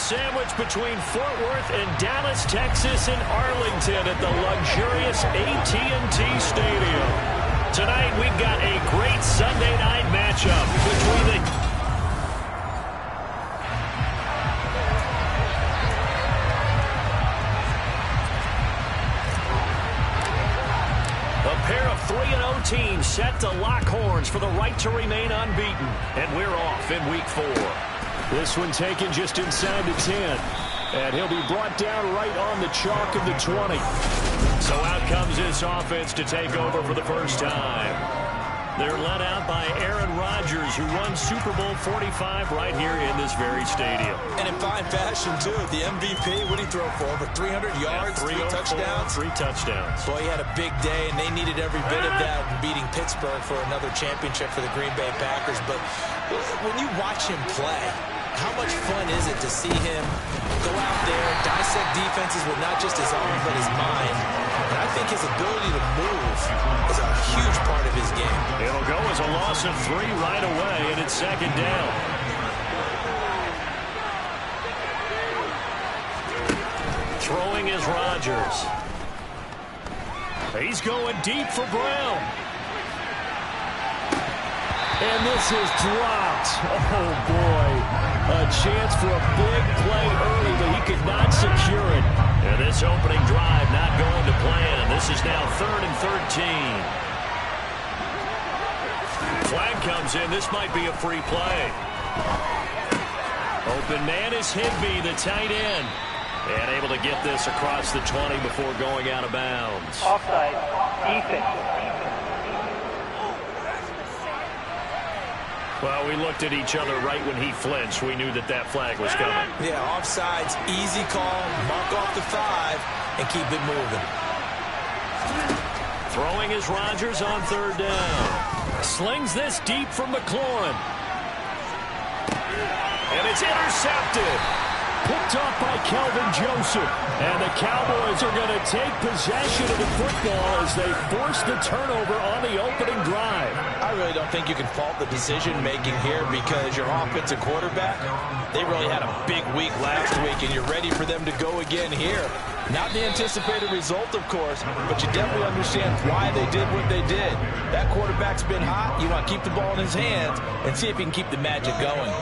sandwich between Fort Worth and Dallas, Texas, and Arlington at the luxurious AT&T Stadium. Tonight, we've got a great Sunday night matchup between the... A pair of 3-0 teams set to lock horns for the right to remain unbeaten. And we're off in week 4. This one taken just inside the 10. And he'll be brought down right on the chalk of the 20. So out comes this offense to take over for the first time. They're led out by Aaron Rodgers, who won Super Bowl 45 right here in this very stadium. And in fine fashion, too. The MVP, what did he throw for? Over 300 yards, 3 touchdowns? 3 touchdowns. Boy, he had a big day, and they needed every bit of that in beating Pittsburgh for another championship for the Green Bay Packers. But when you watch him play, how much fun is it to see him go out there, dissect defenses with not just his arm, but his mind? And I think his ability to move is a huge part of his game. It'll go as a loss of 3 right away, and it's second down. Throwing is Rodgers. He's going deep for Brown. And this is dropped. Oh, boy. A chance for a big play early, but he could not secure it. And this opening drive not going to plan. This is now 3rd and 13. Flag comes in. This might be a free play. Open man is Higbee, the tight end. And able to get this across the 20 before going out of bounds. Offside, Ethan. Well, we looked at each other right when he flinched. We knew that that flag was coming. Yeah, offsides, easy call, mark off the 5, and keep it moving. Throwing is Rodgers on 3rd down. Slings this deep from McLaurin. And it's intercepted. Picked off by Kelvin Joseph. And the Cowboys are going to take possession of the football as they force the turnover on the opening drive. I really don't think you can fault the decision-making here because your offensive quarterback, they really had a big week last week, and you're ready for them to go again here. Not the anticipated result, of course, but you definitely understand why they did what they did. That quarterback's been hot. You want to keep the ball in his hands and see if he can keep the magic going.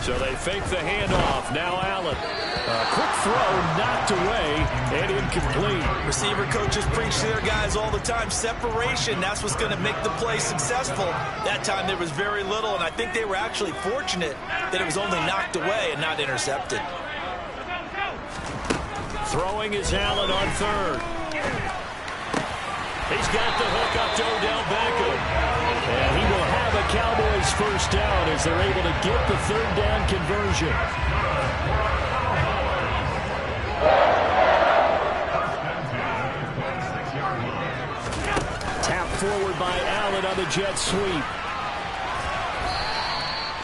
So they fake the handoff. Now Allen. Quick throw knocked away and incomplete. Receiver coaches preach to their guys all the time. Separation, that's what's going to make the play successful. That time there was very little, and I think they were actually fortunate that it was only knocked away and not intercepted. Throwing is Allen on 3rd. He's got the hook up to Odell Beckham. And he will have a Cowboys first down as they're able to get the 3rd down conversion. Tap forward by Allen on the jet sweep.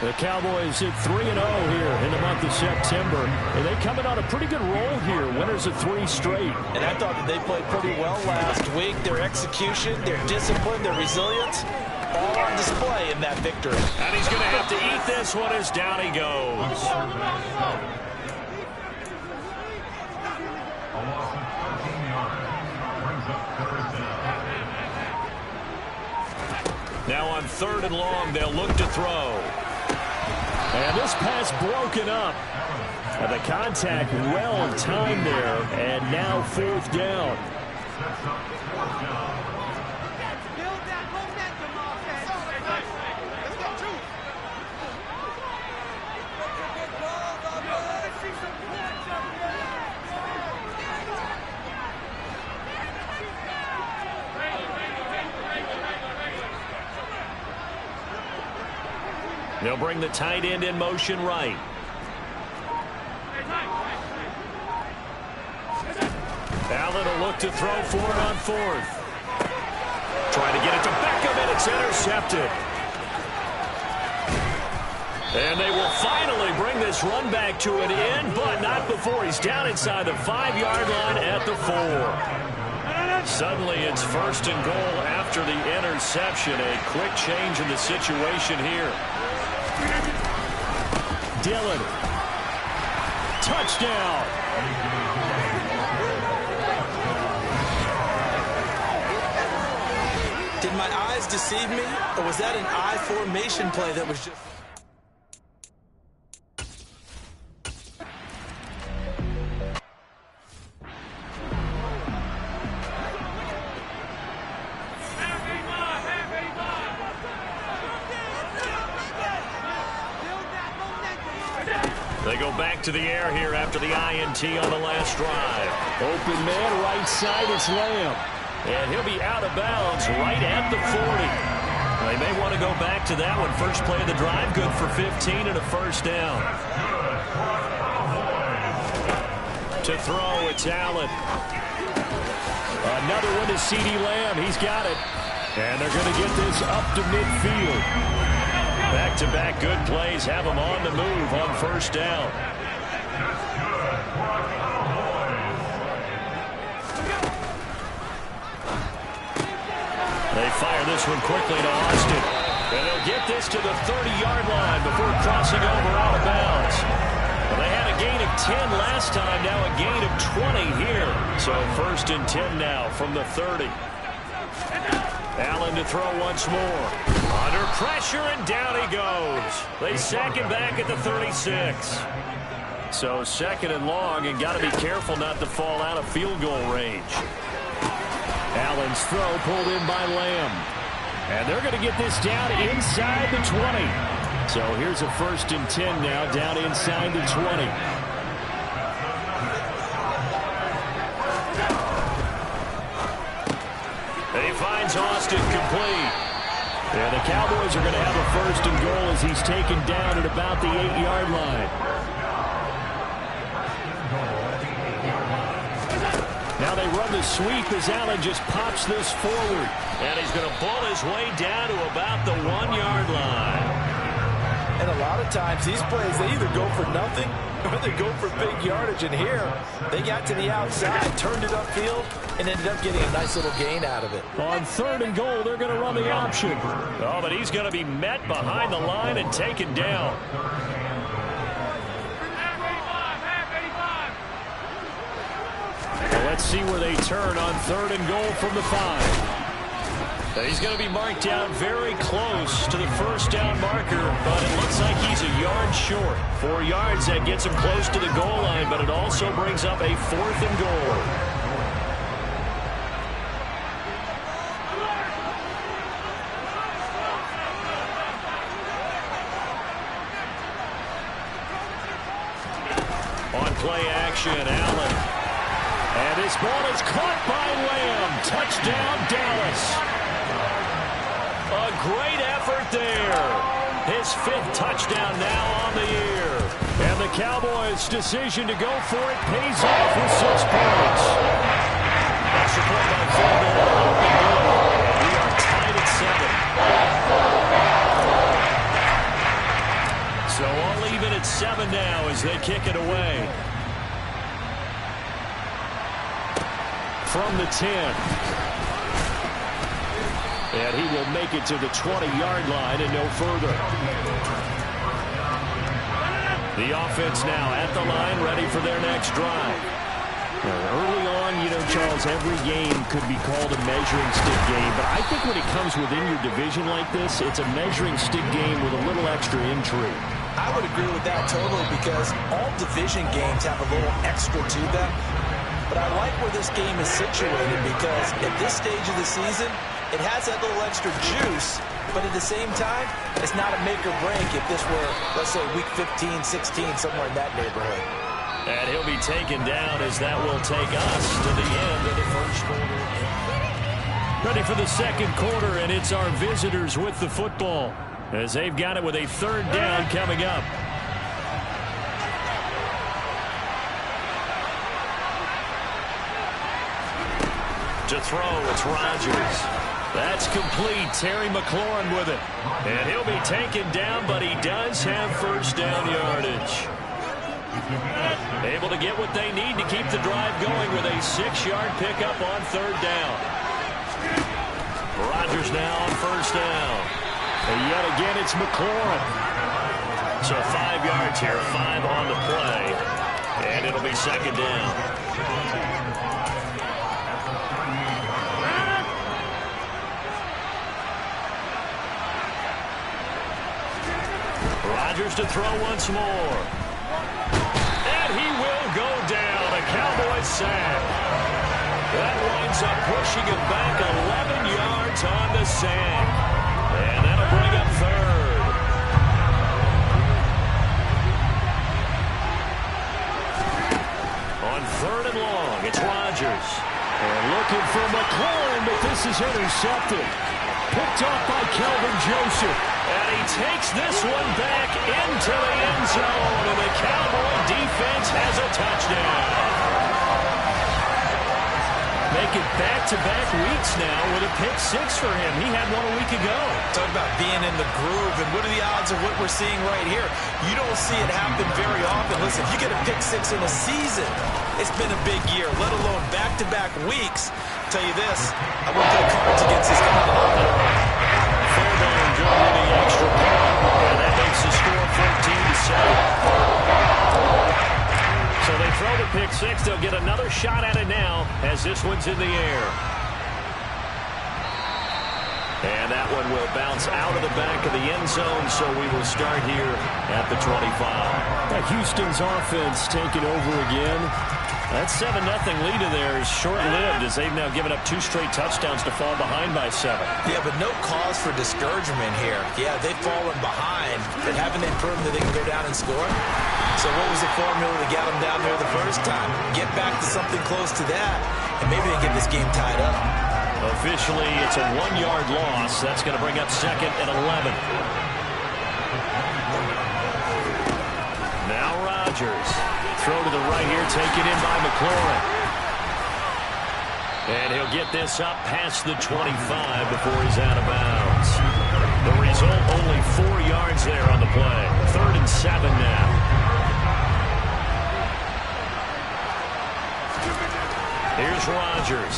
The Cowboys at 3-0 here in the month of September. And they coming on a pretty good roll here. Winners of 3 straight. And I thought that they played pretty well last week. Their execution, their discipline, their resilience, all on display in that victory. And he's going to have to eat this one as down he goes. Now on 3rd and long, they'll look to throw. And this pass broken up. And the contact well timed there. And now 4th down. They'll bring the tight end in motion right. Allen will look to throw for it on 4th. Trying to get it to Beckham, and it's intercepted. And they will finally bring this run back to an end, but not before he's down inside the 5-yard line at the 4. Suddenly it's 1st and goal after the interception. A quick change in the situation here. Dillon. Touchdown. Did my eyes deceive me, or was that an I formation play that was just... They go back to the air here after the INT on the last drive. Open man, right side, it's Lamb. And he'll be out of bounds right at the 40. They may want to go back to that one. First play of the drive, good for 15 and a first down. To throw, it's Allen. Another one to CeeDee Lamb. He's got it. And they're going to get this up to midfield. Back-to-back good plays have them on the move on first down. They fire this one quickly to Austin. And they'll get this to the 30-yard line before crossing over out of bounds. Well, they had a gain of 10 last time, now a gain of 20 here. So 1st and 10 now from the 30. Allen to throw once more. Under pressure, and down he goes. They sack him back at the 36. So 2nd and long, and got to be careful not to fall out of field goal range. Allen's throw pulled in by Lamb. And they're going to get this down inside the 20. So here's a 1st and 10 now, down inside the 20. He finds Austin complete. And the Cowboys are going to have a 1st and goal as he's taken down at about the 8-yard line. Now they run the sweep as Allen just pops this forward. And he's going to pull his way down to about the 1-yard line. And a lot of times these plays, they either go for nothing or they go for big yardage. And here, they got to the outside, turned it upfield, and ended up getting a nice little gain out of it. On 3rd and goal, they're going to run the option. Oh, but he's going to be met behind the line and taken down. Well, let's see where they turn on 3rd and goal from the 5. He's going to be marked down very close to the first down marker, but it looks like he's a yard short. 4 yards, that gets him close to the goal line, but it also brings up a 4th and goal. On play action, Allen. And this ball is caught by Lamb. Touchdown, Dallas. A great effort there. His 5th touchdown now on the year. And the Cowboys' decision to go for it pays off with 6 points. Extra point by field goal. We are tied at 7. So all even at 7 now as they kick it away. From the 10. And he will make it to the 20-yard line and no further. The offense now at the line, ready for their next drive. Early on, you know, Charles, every game could be called a measuring stick game. But I think when it comes within your division like this, it's a measuring stick game with a little extra intrigue. I would agree with that totally because all division games have a little extra to them. But I like where this game is situated because at this stage of the season, it has that little extra juice, but at the same time, it's not a make or break if this were, let's say, week 15, 16, somewhere in that neighborhood. And he'll be taken down as that will take us to the end of the first quarter. Ready for the 2nd quarter, and it's our visitors with the football as they've got it with a 3rd down coming up. To throw, it's Rodgers. That's complete. Terry McLaurin with it. And he'll be taken down, but he does have first down yardage. Able to get what they need to keep the drive going with a 6-yard pickup on 3rd down. Rodgers now on 1st down. And yet again, it's McLaurin. So 5 yards here, 5 on the play. And it'll be 2nd down. Rodgers to throw once more. And he will go down. A Cowboys sack. That winds up pushing him back 11 yards on the sack. And that'll bring up 3rd. On 3rd and long, it's Rodgers. And looking for McLaurin, but this is intercepted. Picked off by Kelvin Joseph. And he takes this one back into the end zone. And the Cowboy defense has a touchdown. Make it back-to-back weeks now with a pick-6 for him. He had one a week ago. Talk about being in the groove, and what are the odds of what we're seeing right here? You don't see it happen very often. Listen, if you get a pick-6 in a season, it's been a big year, let alone back-to-back weeks. I'll tell you this, I wouldn't play cards against this guy a lot more. Fairbairn joining the extra point, and that makes the score 14-7. So they throw the pick-6. They'll get another shot at it now as this one's in the air. And that one will bounce out of the back of the end zone, so we will start here at the 25. Houston's offense taking over again. That 7-0 lead of theirs is short-lived as they've now given up 2 straight touchdowns to fall behind by 7. Yeah, but no cause for discouragement here. Yeah, they've fallen behind, but haven't they proven that they can go down and score? So what was the formula to get them down there the first time? Get back to something close to that, and maybe they get this game tied up. Officially, it's a 1-yard loss. That's going to bring up 2nd and 11. Now Rodgers. Throw to the right here, taken in by McLaurin. And he'll get this up past the 25 before he's out of bounds. The result, only 4 yards there on the play. 3rd and 7 now. Here's Rodgers.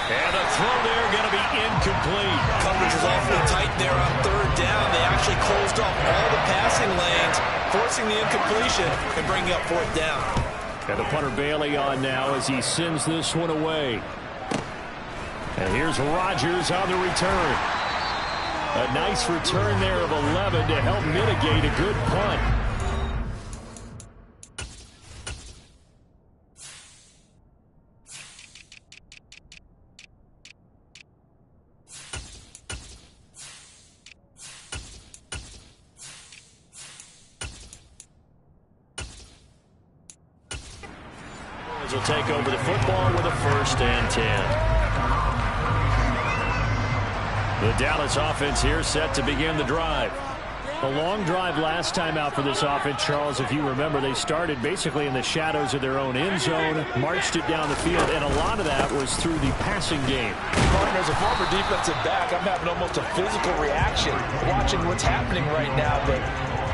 And a throw there going to be incomplete. Coverage is awfully tight there on 3rd down. They actually closed off all the passing lanes, forcing the incompletion and bringing up 4th down. Got the punter Bailey on now as he sends this one away. And here's Rodgers on the return. A nice return there of 11 to help mitigate a good punt. Will take over the football with a 1st and 10. The Dallas offense here set to begin the drive. A long drive last time out for this offense, Charles. If you remember, they started basically in the shadows of their own end zone, marched it down the field, and a lot of that was through the passing game. Martin, as a former defensive back, I'm having almost a physical reaction watching what's happening right now, but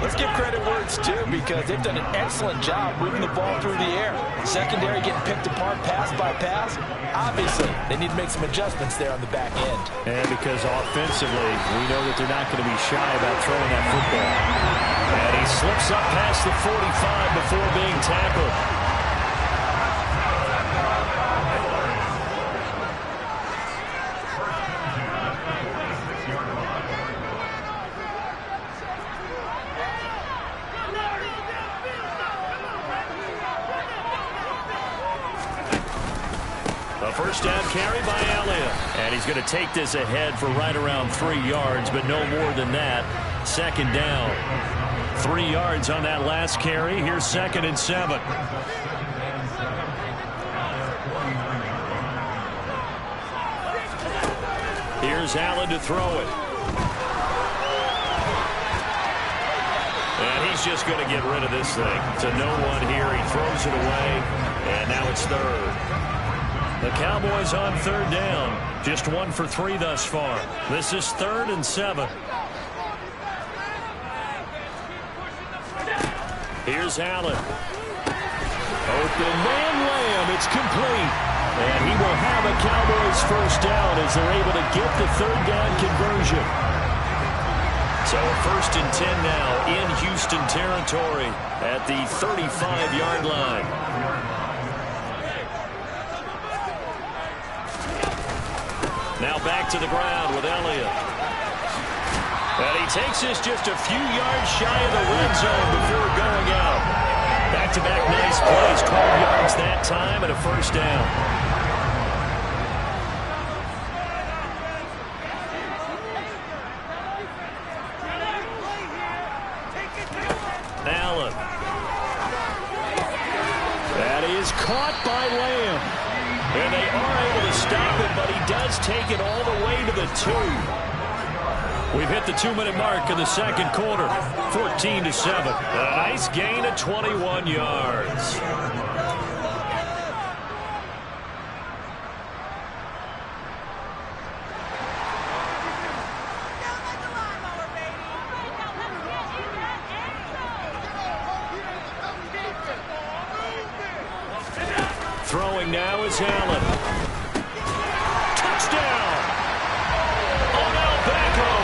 let's give credit where it's due because they've done an excellent job moving the ball through the air. Secondary getting picked apart pass by pass. Obviously, they need to make some adjustments there on the back end. And because offensively, we know that they're not going to be shy about throwing that football. And he slips up past the 45 before being tackled. A 1st down carry by Elliott. And he's going to take this ahead for right around 3 yards, but no more than that. 2nd down. 3 yards on that last carry. Here's 2nd and 7. Here's Allen to throw it. And he's just going to get rid of this thing. To no one here. He throws it away. And now it's 3rd. The Cowboys on 3rd down. Just 1 for 3 thus far. This is 3rd and 7. Here's Allen. Open man, Lamb. It's complete. And he will have a Cowboys first down as they're able to get the third down conversion. So 1st and 10 now in Houston territory at the 35-yard line. Now back to the ground with Elliott. And he takes this just a few yards shy of the red zone before going out. Back-to-back nice plays, 12 yards that time and a first down. Allen. That is caught by Lamb. And they are able to stop him, but he does take it all the way to the 2. We've hit the 2-minute mark in the second quarter. 14-7. A nice gain of 21 yards. Throwing now is Allen. Touchdown! Odell Beckham.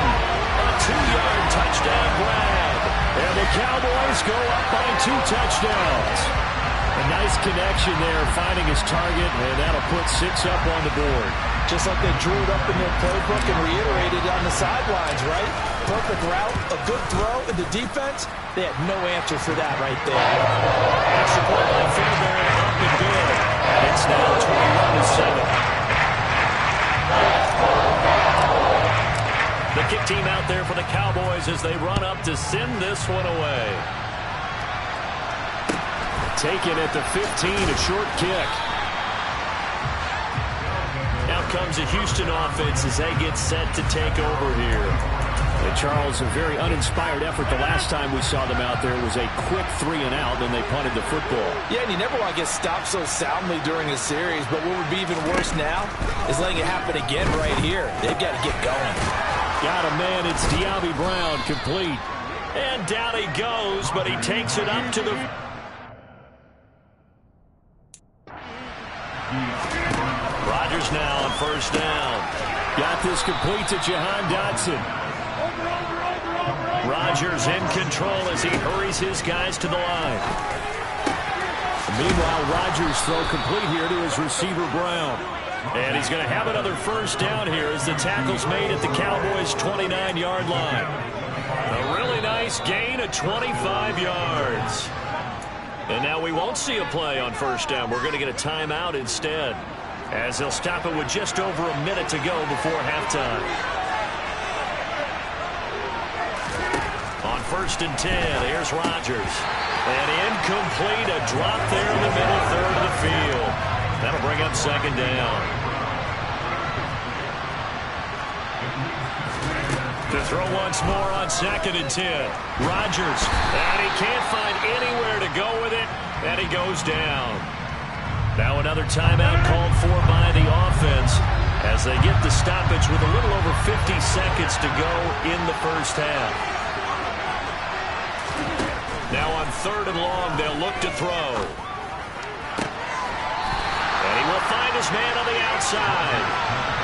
A 2-yard touchdown grab. And the Cowboys go up by 2 touchdowns. A nice connection there, finding his target, and that'll put 6 up on the board. Just like they drew it up in their playbook and reiterated on the sidelines, right? Perfect route, a good throw, and the defense, they had no answer for that right there. Extra point by Fairbairn, up and good. It's now 21-7. The kick team out there for the Cowboys as they run up to send this one away. Taken at the 15, a short kick. Now comes the Houston offense as they get set to take over here. And Charles, a very uninspired effort the last time we saw them out there. It was a quick 3-and-out, then they punted the football. Yeah, and you never want to get stopped so soundly during a series, but what would be even worse now is letting it happen again right here. They've got to get going. Got a man, it's De'Ami Brown, complete. And down he goes, but he takes it up to the... Rodgers now on first down. Got this complete to Jahan Dotson. Rodgers in control as he hurries his guys to the line. Meanwhile, Rodgers throw complete here to his receiver Brown. And he's going to have another first down here as the tackle's made at the Cowboys' 29-yard line. A really nice gain of 25 yards. And now we won't see a play on first down. We're going to get a timeout instead, as they'll stop it with just over a minute to go before halftime. On 1st and 10, here's Rodgers. And incomplete, a drop there in the middle third of the field. That'll bring up second down. To throw once more on 2nd and 10. Rodgers, and he can't find anywhere to go with it, and he goes down. Now another timeout called for by the offense as they get the stoppage with a little over 50 seconds to go in the first half. Now on 3rd and long, they'll look to throw. And he will find his man on the outside.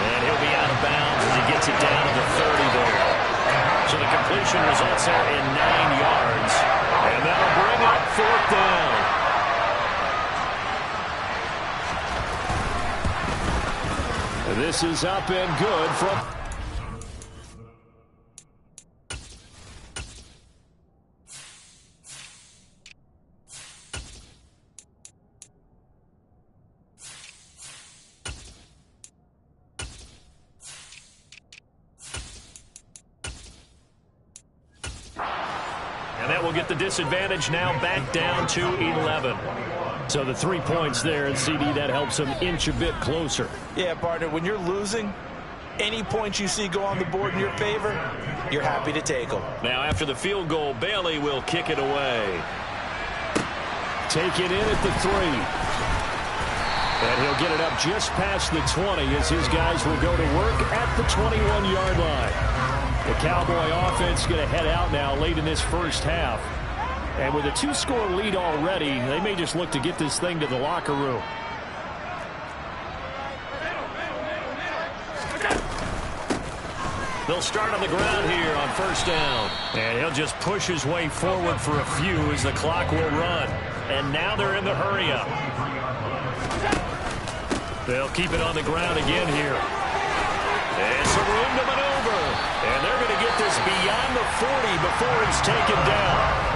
And he'll be out of bounds as he gets it down to the 30 there. So the completion results there in 9 yards. And that'll bring up 4th down. This is up and good from... And that will get the disadvantage now back down to 11. So the 3 points there, and CD, that helps them inch a bit closer. Yeah, partner, when you're losing, any points you see go on the board in your favor, you're happy to take them. Now after the field goal, Bailey will kick it away. Take it in at the 3. And he'll get it up just past the 20 as his guys will go to work at the 21-yard line. The Cowboy offense is going to head out now late in this first half. And with a 2-score lead already, they may just look to get this thing to the locker room. They'll start on the ground here on first down. And he'll just push his way forward for a few as the clock will run. And now they're in the hurry-up. They'll keep it on the ground again here. And some room to maneuver. And they're going to get this beyond the 40 before he's taken down.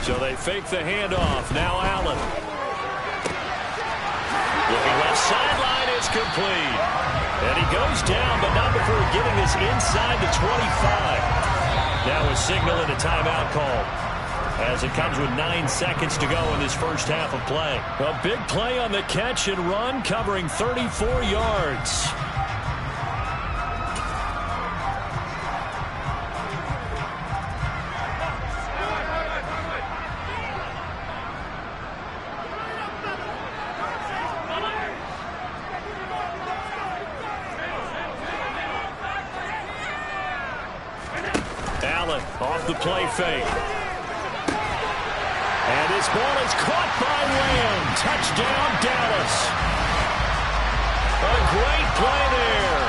So they fake the handoff. Now Allen. Looking left sideline. It's complete. And he goes down, but not before getting this inside the 25. Now a signal and a timeout call, as it comes with 9 seconds to go in this first half of play. A big play on the catch and run, covering 34 yards. Allen off the play fake. And this ball is caught by Lamb. Touchdown, Dallas. A great play there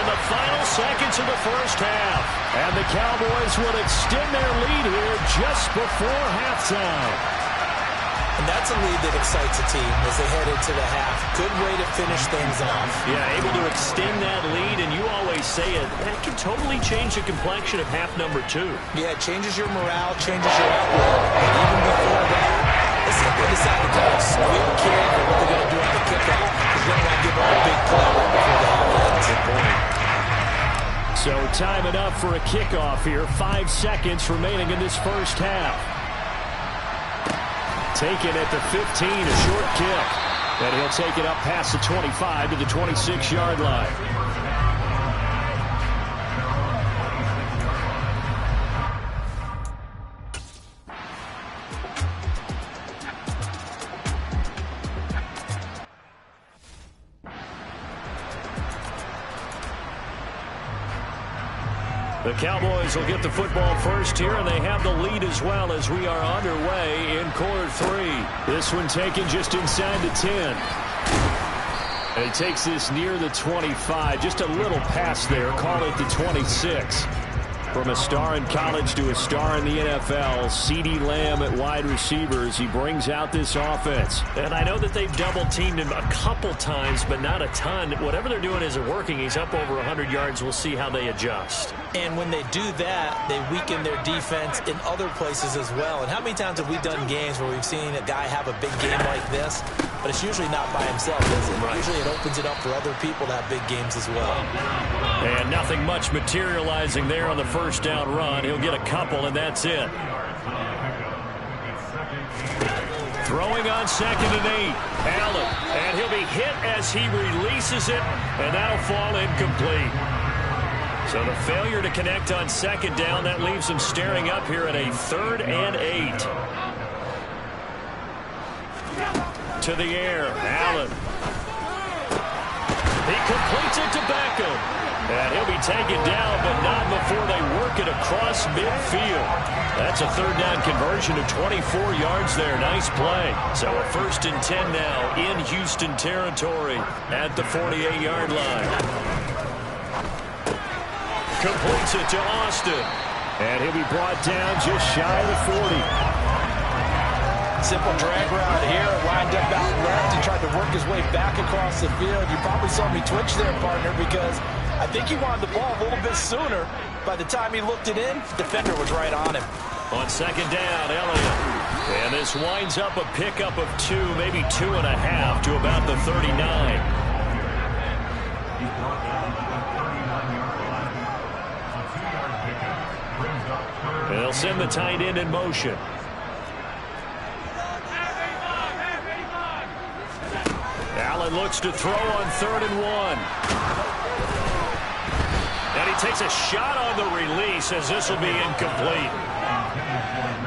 in the final seconds of the first half. And the Cowboys will extend their lead here just before halftime. And that's a lead that excites a team as they head into the half. Good way to finish things off. Yeah, able to extend that lead, and you always say it, that can totally change the complexion of half number 2. Yeah, it changes your morale, changes your outlook. And even before that, let's see if they decide to kind of squeal kick or what they're going to do on the kickoff. Because they're going to give up a big play right before the half ends. Good point. So time enough for a kickoff here. 5 seconds remaining in this first half. Taken at the 15, a short kick. And he'll take it up past the 25 to the 26-yard line. The Cowboys will get the football first here, and they have the lead as well as we are underway in quarter 3. This one taken just inside the 10. And he takes this near the 25. Just a little pass there. Call it the 26. From a star in college to a star in the NFL, CeeDee Lamb at wide receivers. He brings out this offense. And I know that they've double-teamed him a couple times, but not a ton. Whatever they're doing isn't working. He's up over 100 yards. We'll see how they adjust. And when they do that, they weaken their defense in other places as well. And how many times have we done games where we've seen a guy have a big game like this? But it's usually not by himself, is it? Right. Usually it opens it up for other people to have big games as well. And nothing much materializing there on the first down run. He'll get a couple, and that's it. Throwing on 2nd and 8. Allen. And he'll be hit as he releases it, and that'll fall incomplete. So the failure to connect on 2nd down, that leaves him staring up here at a 3rd and 8. To the air, Allen. He completes it to Beckham. And he'll be taken down, but not before they work it across midfield. That's a 3rd down conversion of 24 yards there. Nice play. So a 1st and 10 now in Houston territory at the 48-yard line. Completes it to Austin. And he'll be brought down just shy of the 40. Simple drag route here, lined up out left and tried to work his way back across the field. You probably saw me twitch there, partner, because I think he wanted the ball a little bit sooner. By the time he looked it in, the defender was right on him. On 2nd down, Elliott. And this winds up a pickup of 2, maybe 2.5 to about the 39. They'll send the tight end in motion. Allen looks to throw on 3rd and 1. And he takes a shot on the release as this will be incomplete.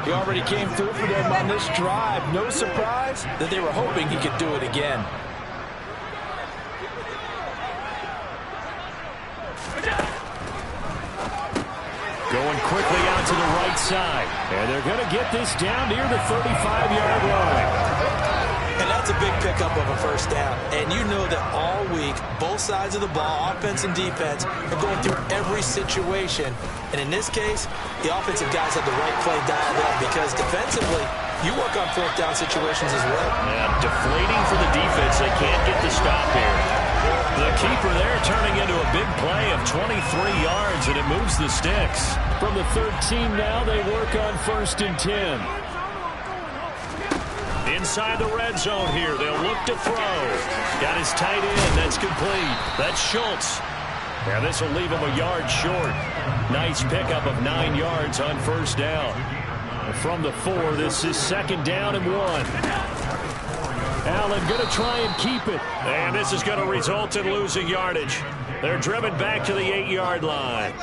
He already came through for them on this drive. No surprise that they were hoping he could do it again. Going quickly out to the right side. And they're going to get this down near the 35-yard line. And that's a big pickup of a first down. And you know that all week, both sides of the ball, offense and defense, are going through every situation. And in this case, the offensive guys have the right play dialed up because defensively, you work on 4th down situations as well. Yeah, deflating for the defense. They can't get the stop here. The keeper there turning into a big play of 23 yards, and it moves the sticks. From the 13 now, they work on 1st and 10. Inside the red zone here, they'll look to throw. Got his tight end, that's complete. That's Schultz. Now this will leave him a yard short. Nice pickup of 9 yards on 1st down. From the 4, this is 2nd down and 1. Allen going to try and keep it. And this is going to result in losing yardage. They're driven back to the 8-yard line.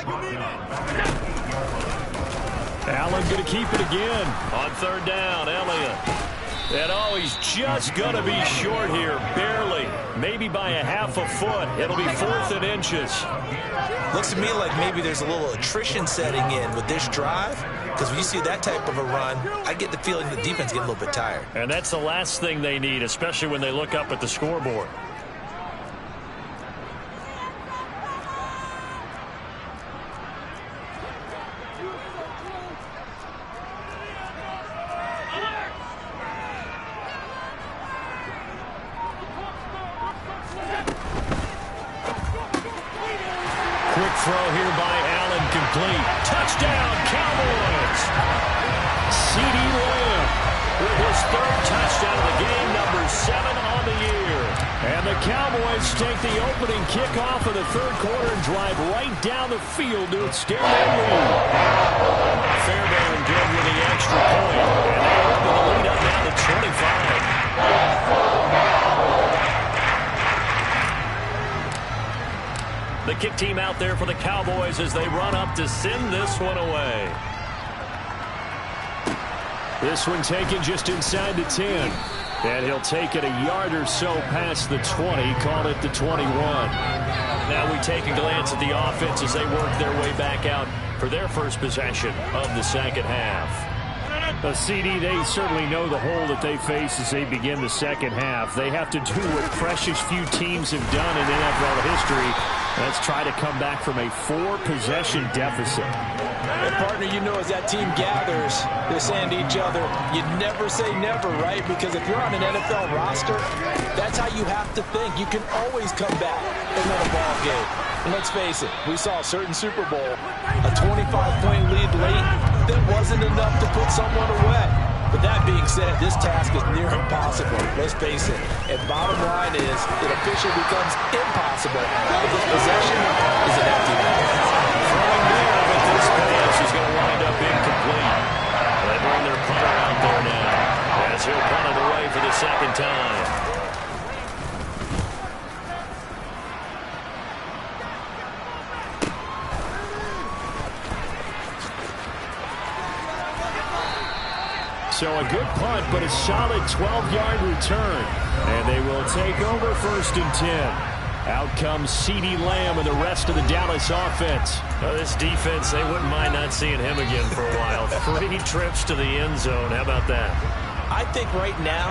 Allen going to keep it again. On 3rd down, Elliott. And oh, he's just going to be short here, barely. Maybe by a half a foot. It'll be 4th and inches. Looks to me like maybe there's a little attrition setting in with this drive. Because when you see that type of a run, I get the feeling the defense get a little bit tired. And that's the last thing they need, especially when they look up at the scoreboard. Throw here by Allen, complete. Touchdown, Cowboys! C.D. Lamb with his 3rd touchdown of the game, number 7 on the year. And the Cowboys take the opening kickoff of the 3rd quarter and drive right down the field to extend their lead. Fairbairn good with the extra point, and they open the lead up now to 25. The kick team out there for the Cowboys as they run up to send this one away. This one taken just inside the 10. And he'll take it a yard or so past the 20, call it the 21. Now we take a glance at the offense as they work their way back out for their first possession of the 2nd half. CD, they certainly know the hole that they face as they begin the 2nd half. They have to do what precious few teams have done in NFL history. Let's try to come back from a 4-possession deficit. And partner, you know, as that team gathers, they're saying to each other, you never say never, right? Because if you're on an NFL roster, that's how you have to think. You can always come back and win a ball game. And let's face it, we saw a certain Super Bowl, a 25-point lead late that wasn't enough to put someone away. But that being said, this task is near impossible. Let's face it. And bottom line is, it officially becomes impossible if this possession is an empty one. Throwing there, but this pass is going to wind up incomplete. They bring their punter out there now as he'll punt it away for the 2nd time. So a good punt, but a solid 12-yard return. And they will take over 1st and 10. Out comes C.D. Lamb and the rest of the Dallas offense. Well, this defense, they wouldn't mind not seeing him again for a while. 3 trips to the end zone. How about that? I think right now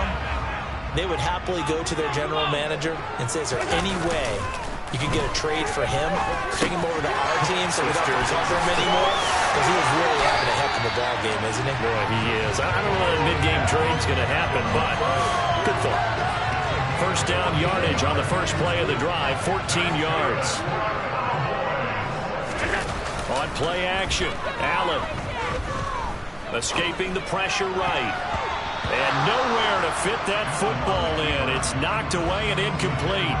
they would happily go to their general manager and say, is there any way you can get a trade for him, take him over to our team so we don't have to cover him anymore? Because he is really having a heck of a ball game, isn't he? Boy, he is. I don't know when a mid-game trade's going to happen, but good thought. 1st down yardage on the first play of the drive, 14 yards. On play action, Allen escaping the pressure right. And nowhere to fit that football in. It's knocked away and incomplete.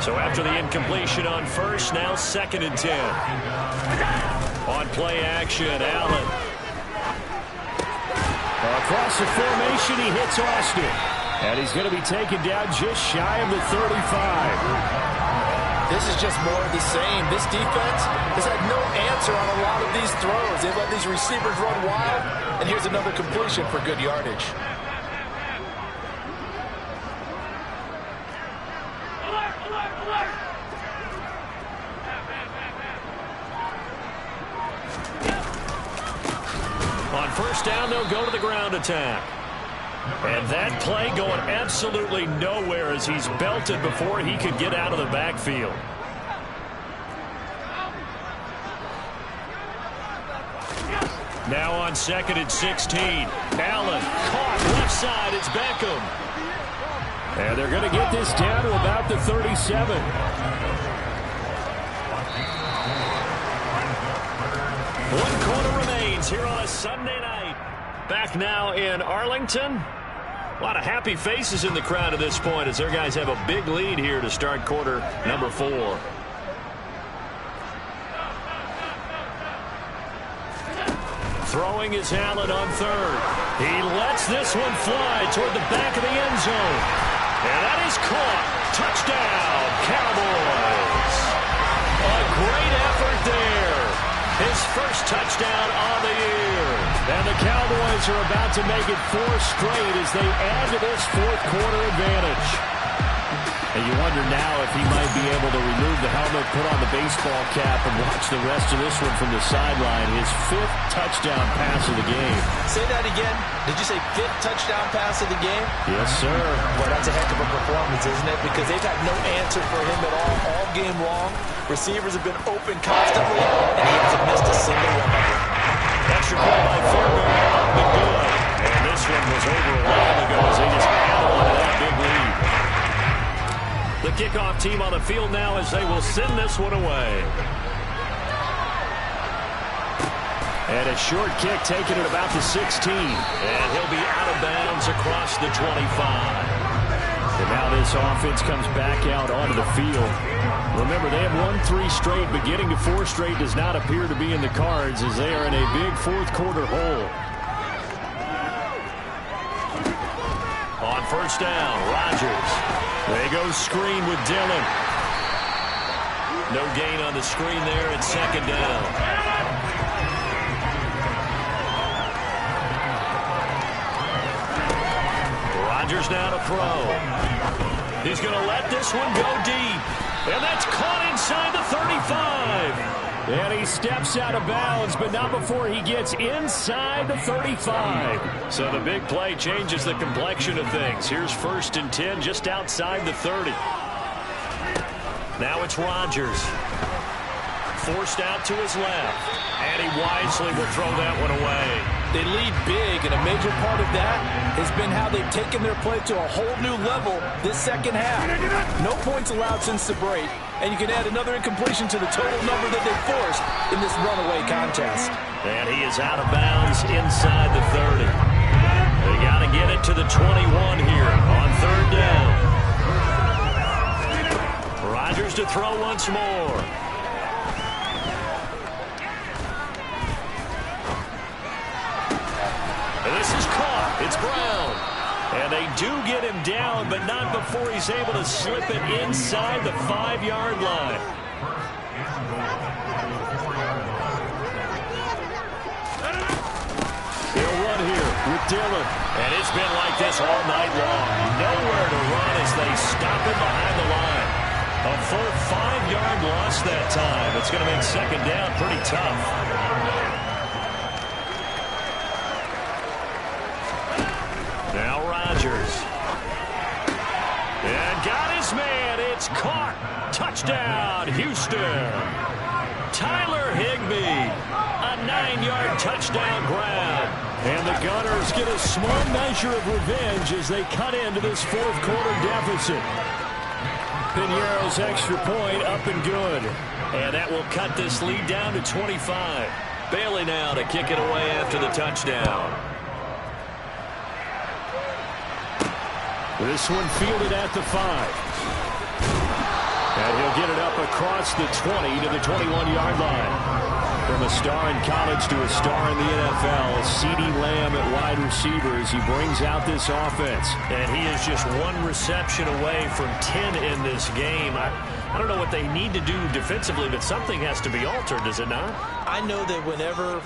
So after the incompletion on 1st, now 2nd and 10. On play action, Allen Across the formation, he hits Austin. And he's going to be taken down just shy of the 35. This is just more of the same. This defense has had no answer on a lot of these throws. They've let these receivers run wild. And here's another completion for good yardage. On first down, they'll go to the ground attack. And that play going absolutely nowhere as he's belted before he could get out of the backfield. Now on 2nd and 16. Allen caught left side. It's Beckham. And they're going to get this down to about the 37. One quarter remains here on a Sunday night. Back now in Arlington. A lot of happy faces in the crowd at this point as their guys have a big lead here to start quarter number 4. Throwing is Allen on 3rd. He lets this one fly toward the back of the end zone. And that is caught. Touchdown, Cowboys. A great effort there. His first touchdown on the year. And the Cowboys are about to make it 4 straight as they add to this fourth quarter advantage. And you wonder now if he might be able to remove the helmet, put on the baseball cap, and watch the rest of this one from the sideline. His 5th touchdown pass of the game. Say that again. Did you say 5th touchdown pass of the game? Yes, sir. Well, that's a heck of a performance, isn't it? Because they've had no answer for him at all game long. Receivers have been open constantly, and he hasn't missed a single one of them. Extra point by Fairbairn, but good. And this one was over a while ago as they just held on to that big lead. The kickoff team on the field now as they will send this one away. And a short kick taken at about the 16. And he'll be out of bounds across the 25. And now this offense comes back out onto the field. Remember, they have won 3 straight, but getting to 4 straight does not appear to be in the cards as they are in a big fourth quarter hole. On first down, Rodgers. They go screen with Dillon. No gain on the screen there at 2nd down. Rodgers now to throw. He's going to let this one go deep. And that's caught inside the 35. And he steps out of bounds, but not before he gets inside the 35. So the big play changes the complexion of things. Here's 1st and 10 just outside the 30. Now it's Rodgers. Forced out to his left. And he wisely will throw that one away. They lead big, and a major part of that has been how they've taken their play to a whole new level this second half. No points allowed since the break, and you can add another incompletion to the total number that they forced in this runaway contest. And he is out of bounds inside the 30. They got to get it to the 21 here on 3rd down. Rodgers to throw once more. This is caught. It's Brown. And they do get him down, but not before he's able to slip it inside the 5-yard line. He'll run here with Dillon. And it's been like this all night long. Nowhere to run as they stop him behind the line. A full 5-yard loss that time. It's going to make 2nd down pretty tough. Now Rodgers. And got his man. It's caught. Touchdown, Houston. Tyler Higbee. A 9-yard touchdown grab. And the Gunners get a small measure of revenge as they cut into this fourth quarter deficit. Piñeiro's extra point up and good. And that will cut this lead down to 25. Bailey now to kick it away after the touchdown. This one fielded at the 5. And he'll get it up across the 20 to the 21-yard line. From a star in college to a star in the NFL, CeeDee Lamb at wide receiver as he brings out this offense. And he is just one reception away from 10 in this game. I don't know what they need to do defensively, but something has to be altered, does it not? I know that whenever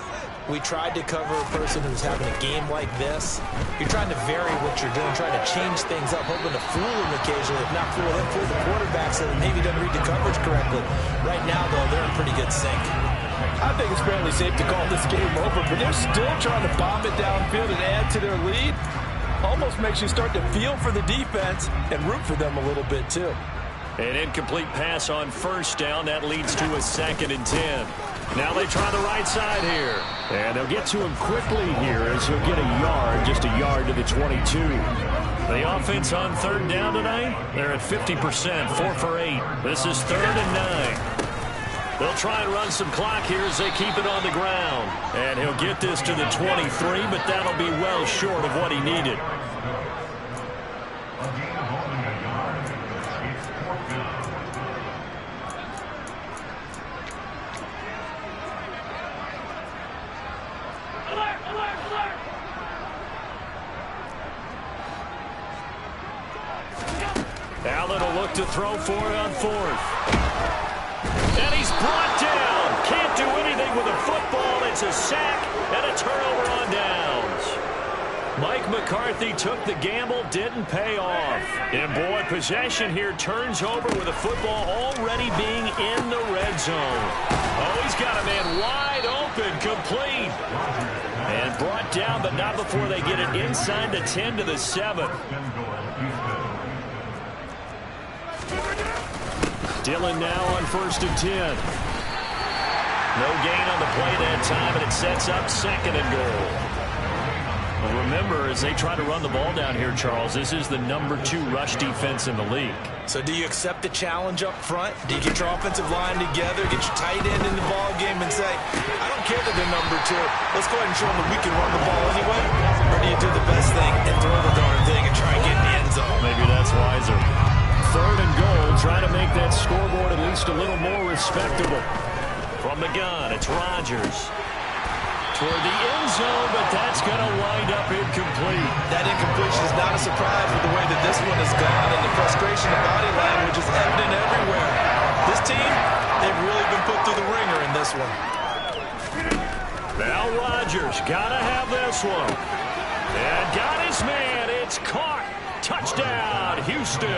we tried to cover a person who's having a game like this, you're trying to vary what you're doing, trying to change things up, hoping to fool them occasionally. If not fool them, fool the quarterback so that maybe doesn't read the coverage correctly. Right now, though, they're in pretty good sync. I think it's fairly safe to call this game over, but they're still trying to bomb it downfield and add to their lead. Almost makes you start to feel for the defense and root for them a little bit, too. An incomplete pass on first down. That leads to a 2nd and 10. Now they try the right side here. And they'll get to him quickly here as he'll get a yard, just a yard to the 22. The offense on 3rd down tonight, they're at 50%, 4 for 8. This is 3rd and 9. They'll try and run some clock here as they keep it on the ground. And he'll get this to the 23, but that'll be well short of what he needed. Allen will look to throw for it on 4th. And he's brought down. Can't do anything with a football. It's a sack and a turnover on downs. Mike McCarthy took the gamble, didn't pay off. And boy, possession here turns over with the football already being in the red zone. Oh, he's got a man wide open, complete. And brought down, but not before they get it inside the 10 to the 7. Dillon now on 1st and 10. No gain on the play that time, and it sets up 2nd and goal. Well, remember, as they try to run the ball down here, Charles, this is the #2 rush defense in the league. So do you accept the challenge up front? Do you get your offensive line together, get your tight end in the ball game and say, I don't care that they're #2. Let's go ahead and show them that we can run the ball anyway? Or do you do the best thing and throw the darn thing and try and get in the end zone? Maybe that's wiser. 3rd and goal, trying to make that scoreboard at least a little more respectable. From the gun, it's Rodgers. Toward the end zone, but that's going to wind up incomplete. That incompletion is not a surprise with the way that this one has gone, and the frustration of body language is evident everywhere. This team, they've really been put through the ringer in this one. Now Rodgers got to have this one. And got his man. It's caught. Touchdown, Houston.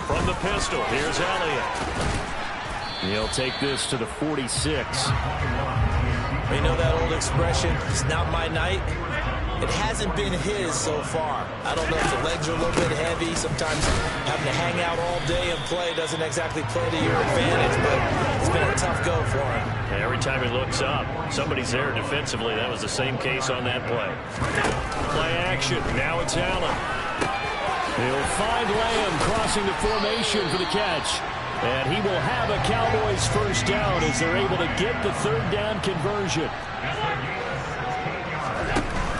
From the pistol, here's Elliott. He'll take this to the 46. You know that old expression, it's not my night? It hasn't been his so far. I don't know if the legs are a little bit heavy. Sometimes having to hang out all day and play doesn't exactly play to your advantage, but it's been a tough go for him. Every time he looks up, somebody's there defensively. That was the same case on that play. Play action. Now it's Allen. He'll find Lamb crossing the formation for the catch. And he will have a Cowboys first down as they're able to get the 3rd down conversion.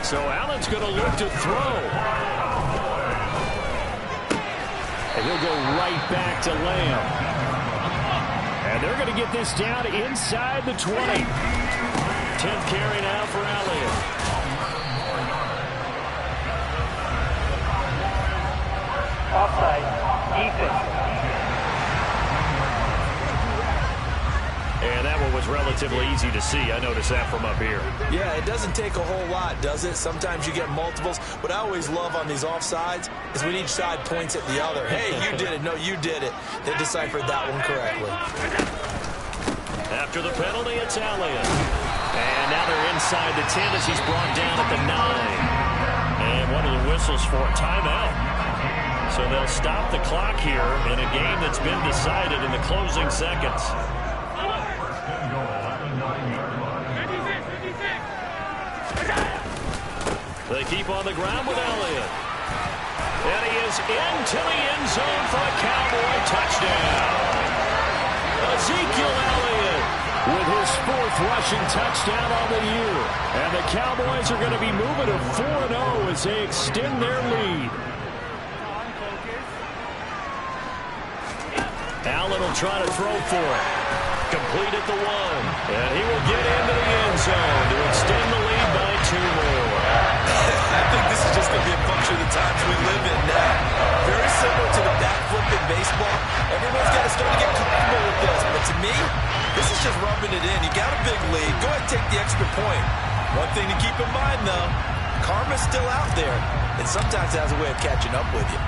So Allen's going to look to throw. And he'll go right back to Lamb. And they're going to get this down inside the 20. 10th carry now for Elliott. Offside. Ethan. And that one was relatively easy to see. I noticed that from up here. Yeah, it doesn't take a whole lot, does it? Sometimes you get multiples. What I always love on these offsides is when each side points at the other. Hey, you did it. No, you did it. They deciphered that one correctly. After the penalty, it's Elliott. And now they're inside the 10 as he's brought down at the 9. And one of the whistles for a timeout. So they'll stop the clock here in a game that's been decided in the closing seconds. They keep on the ground with Elliott. And he is into the end zone for a Cowboy touchdown. Ezekiel Elliott with his 4th rushing touchdown on the year. And the Cowboys are going to be moving to 4-0 as they extend their lead. Allen will try to throw for it. Complete at the 1. And he will get into the end zone to extend the lead by 2 more. I think this is just going to be a function of the times we live in now. Very similar to the back flip in baseball. Everyone's got to start to get comfortable with this. But to me, this is just rubbing it in. You got a big lead. Go ahead and take the extra point. One thing to keep in mind, though, karma's still out there. And sometimes it has a way of catching up with you.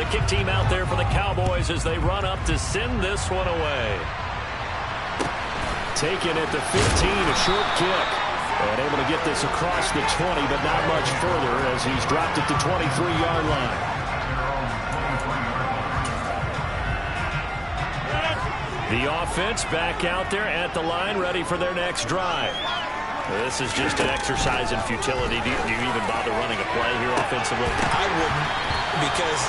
The kick team out there for the Cowboys as they run up to send this one away. Taken at the 15, a short kick. And able to get this across the 20, but not much further as he's dropped at the 23-yard line. The offense back out there at the line, ready for their next drive. This is just an exercise in futility. Do you even bother running a play here offensively? I wouldn't, because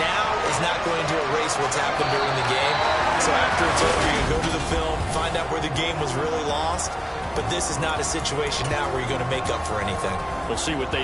now is not going to erase what's happened during the game. So after it's over, you can go to the film, find out where the game was really lost. But this is not a situation now where you're going to make up for anything. We'll see what they